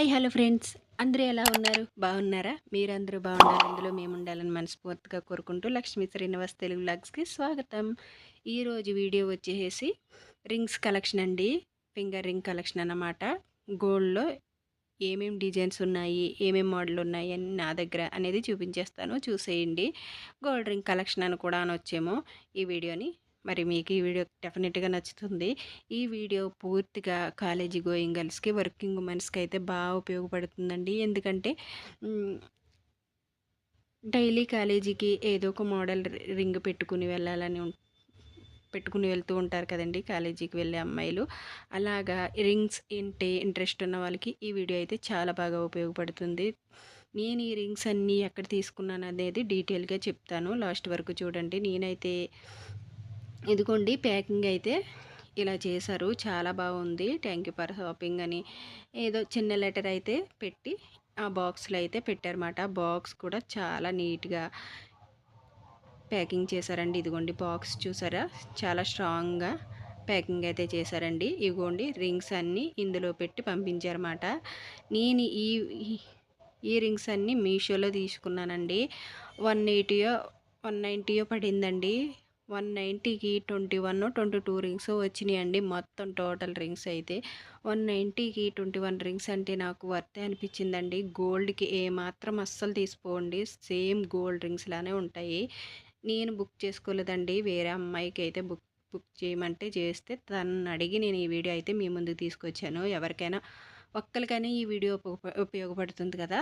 Hi hello friends, అందరూ ఎలా ఉన్నారు? బాగున్నారా? మీరందరూ బాగుండాలి, అందులో మేము ఉండాలని మనస్ఫూర్తిగా కోరుకుంటూ లక్ష్మీ శ్రీనివాస్ తెలుగు వ్లాగ్స్కి స్వాగతం. ఈరోజు వీడియో వచ్చేసి రింగ్స్ కలెక్షన్ అండి. ఫింగర్ రింగ్ కలెక్షన్ అన్నమాట. గోల్డ్లో ఏమేమి డిజైన్స్ ఉన్నాయి, ఏమేమి మోడల్ ఉన్నాయి అని నా దగ్గర అనేది చూపించేస్తాను, చూసేయండి. గోల్డ్ రింగ్ కలెక్షన్ అని కూడా అనొచ్చేమో ఈ వీడియోని. మరి మీకు ఈ వీడియో డెఫినెట్గా నచ్చుతుంది. ఈ వీడియో పూర్తిగా కాలేజీ గోయింగ్ గర్ల్స్కి, వర్కింగ్ ఉమెన్స్కి అయితే బాగా ఉపయోగపడుతుందండి. ఎందుకంటే డైలీ కాలేజీకి ఏదో ఒక మోడల్ రింగ్ పెట్టుకుని వెళ్తూ ఉంటారు కదండి కాలేజీకి వెళ్ళే అమ్మాయిలు. అలాగా రింగ్స్ ఇంట్రెస్ట్ ఉన్న వాళ్ళకి ఈ వీడియో అయితే చాలా బాగా ఉపయోగపడుతుంది. నేను ఈ రింగ్స్ అన్నీ ఎక్కడ తీసుకున్నాను అనేది డీటెయిల్గా చెప్తాను, లాస్ట్ వరకు చూడండి. నేనైతే ఇదిగోండి ప్యాకింగ్ అయితే ఇలా చేశారు, చాలా బాగుంది. థ్యాంక్ యూ ఫర్ షాపింగ్ అని ఏదో చిన్న లెటర్ అయితే పెట్టి ఆ బాక్స్లో అయితే పెట్టారన్నమాట. బాక్స్ కూడా చాలా నీట్గా ప్యాకింగ్ చేశారండి. ఇదిగోండి బాక్స్ చూసారా, చాలా స్ట్రాంగ్గా ప్యాకింగ్ అయితే చేశారండి. ఇదిగోండి రింగ్స్ అన్నీ ఇందులో పెట్టి పంపించారన్నమాట. నేను ఈ రింగ్స్ అన్నీ మీషోలో తీసుకున్నానండి. 180 190 పడిందండి. 190కి 21 రింగ్స్ వచ్చినాయండి. మొత్తం టోటల్ రింగ్స్ అయితే 190కి 21 రింగ్స్ అంటే నాకు వర్తే అనిపించిందండి. గోల్డ్కి ఏమాత్రం అస్సలు తీసుకోండి, సేమ్ గోల్డ్ రింగ్స్ లానే ఉంటాయి. నేను బుక్ చేసుకోలేదండి, వేరే అమ్మాయికి అయితే బుక్ చేయమంటే చేస్తే తనని అడిగి నేను ఈ వీడియో అయితే మీ ముందుకు తీసుకొచ్చాను. ఎవరికైనా ఒక్కరికైనా ఈ వీడియో ఉపయోగపడుతుంది కదా,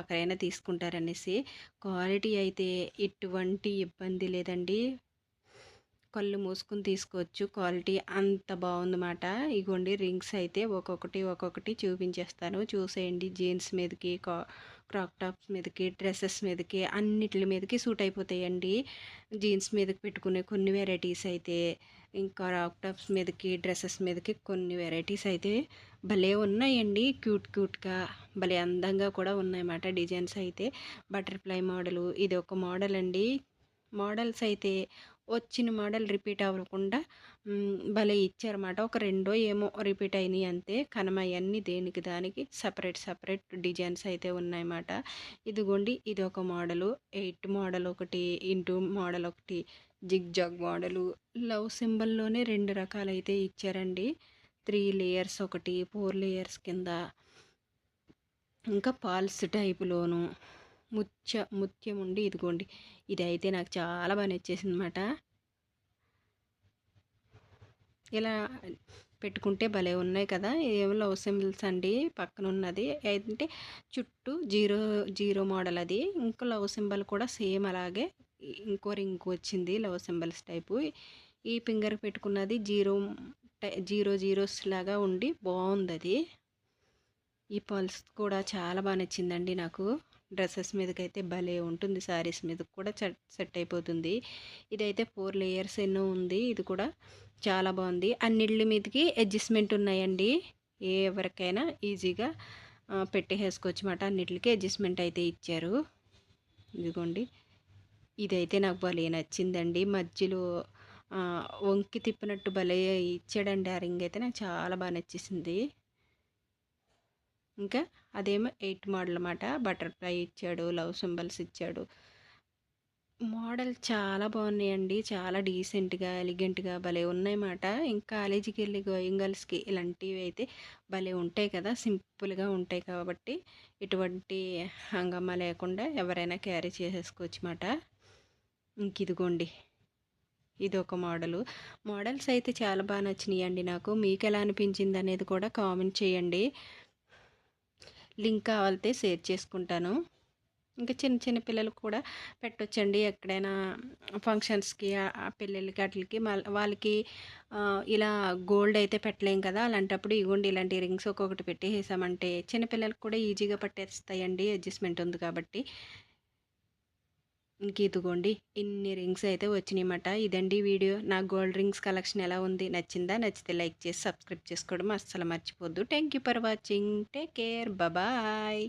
ఒకరైనా తీసుకుంటారనేసి. క్వాలిటీ అయితే ఎటువంటి ఇబ్బంది లేదండి, కళ్ళు మూసుకుని తీసుకోవచ్చు. క్వాలిటీ అంత బాగుందన్నమాట. ఇగోండి రింగ్స్ అయితే ఒక్కొక్కటి చూపించేస్తాను, చూసేయండి. జీన్స్ మీదకి, క్రాక్ టాప్స్ మీదకి, డ్రెస్సెస్ మీదకి, అన్నిటి మీదకి సూట్ అయిపోతాయండి. జీన్స్ మీదకి పెట్టుకునే కొన్ని వెరైటీస్ అయితే, ఇంకా క్రాక్ టాప్స్ మీదకి, డ్రెస్సెస్ మీదకి కొన్ని వెరైటీస్ అయితే భలే ఉన్నాయండి. క్యూట్గా భలే అందంగా కూడా ఉన్నాయన్నమాట. డిజైన్స్ అయితే బటర్ఫ్లై మోడలు, ఇది ఒక మోడల్ అండి. మోడల్స్ అయితే వచ్చిన మోడల్ రిపీట్ అవ్వకుండా భలే ఇచ్చారన్నమాట. ఒక రెండో ఏమో రిపీట్ అయినాయి అంతే, కనమయ్యన్నీ దేనికి దానికి సపరేట్ డిజైన్స్ అయితే ఉన్నాయన్నమాట. ఇదిగోండి ఇది ఒక మోడలు, 8 మోడల్ ఒకటి, ఇంటూ మోడల్ ఒకటి, జిగ్ జాగ్ మోడలు, లవ్ సింబల్లోనే 2 రకాలైతే ఇచ్చారండి. 3 లేయర్స్ ఒకటి, 4 లేయర్స్ కింద, ఇంకా పాల్స్ టైపులోను ముత్యం ఉండి. ఇదిగోండి ఇది అయితే నాకు చాలా బాగా నచ్చేసింది అనమాట. ఇలా పెట్టుకుంటే భలే ఉన్నాయి కదా. ఏమో లవ్ సింబల్స్ అండి, పక్కన ఉన్నది ఏంటంటే చుట్టూ జీరో మోడల్ అది. ఇంకో లవ్ సింబల్ కూడా సేమ్ అలాగే ఇంకో రింగ్ వచ్చింది లవ్ సింబల్స్ టైపు. ఈ ఫింగర్ పెట్టుకున్నది జీరోస్ లాగా ఉండి బాగుంది అది. ఈ పల్స్ కూడా చాలా బాగా నచ్చిందండి నాకు. డ్రెస్సెస్ మీదకైతే భలే ఉంటుంది, శారీస్ మీద కూడా సెట్ అయిపోతుంది. ఇదైతే 4 లేయర్స్ ఎన్నో ఉంది, ఇది కూడా చాలా బాగుంది. అన్నిటి మీదకి అడ్జస్ట్మెంట్ ఉన్నాయండి, ఎవరికైనా ఈజీగా పెట్టేసుకోవచ్చు అన్నమాట. అన్నిటికి అడ్జస్ట్మెంట్ అయితే ఇచ్చారు. ఇదిగోండి ఇదైతే నాకు భలే నచ్చిందండి. మధ్యలో వంకి తిప్పినట్టు భలే ఇచ్చాడండి. ఆ రింగ్ అయితే నాకు చాలా బాగా నచ్చేసింది. ఇంకా అదేమో 8 మోడల్ అన్నమాట. బటర్ఫ్లై ఇచ్చాడు, లవ్ సింబల్స్ ఇచ్చాడు. మోడల్ చాలా బాగున్నాయండి, చాలా డీసెంట్గా ఎలిగెంట్గా భలే ఉన్నాయన్నమాట. ఇంకా కాలేజీకి వెళ్ళి గోయింగ్ గర్ల్స్కి ఇలాంటివి అయితే భలే ఉంటాయి కదా, సింపుల్గా ఉంటాయి కాబట్టి ఎటువంటి హంగమా లేకుండా ఎవరైనా క్యారీ చేసేసుకోవచ్చు అన్నమాట. ఇంక ఇదిగోండి ఇది ఒక మోడల్స్ అయితే చాలా బాగా నచ్చినాయండి నాకు. మీకు ఎలా అనిపించింది అనేది కూడా కామెంట్ చేయండి, లింక్ కావాలితే షేర్ చేసుకుంటాను. ఇంకా చిన్న పిల్లలకు కూడా పెట్టొచ్చండి, ఎక్కడైనా ఫంక్షన్స్కి, పెళ్ళిళ్ళకి వాటికి వాళ్ళకి ఇలా గోల్డ్ అయితే పెట్టలేం కదా. అలాంటప్పుడు ఇవ్వండి ఇలాంటి రింగ్స్ ఒక్కొక్కటి పెట్టేసామంటే చిన్నపిల్లలకు కూడా ఈజీగా పట్టేస్తాయండి, అడ్జస్ట్మెంట్ ఉంది కాబట్టి. ఇంక ఇదిగోండి ఇన్ని రింగ్స్ అయితే వచ్చినాయన్నమాట. ఇదండి వీడియో. నా గోల్డ్ రింగ్స్ కలెక్షన్ ఎలా ఉంది, నచ్చిందా? నచ్చితే లైక్ చేసి సబ్స్క్రైబ్ చేసుకోవడం అస్సలు మర్చిపోద్దు. Thank you for watching. Take care, bye.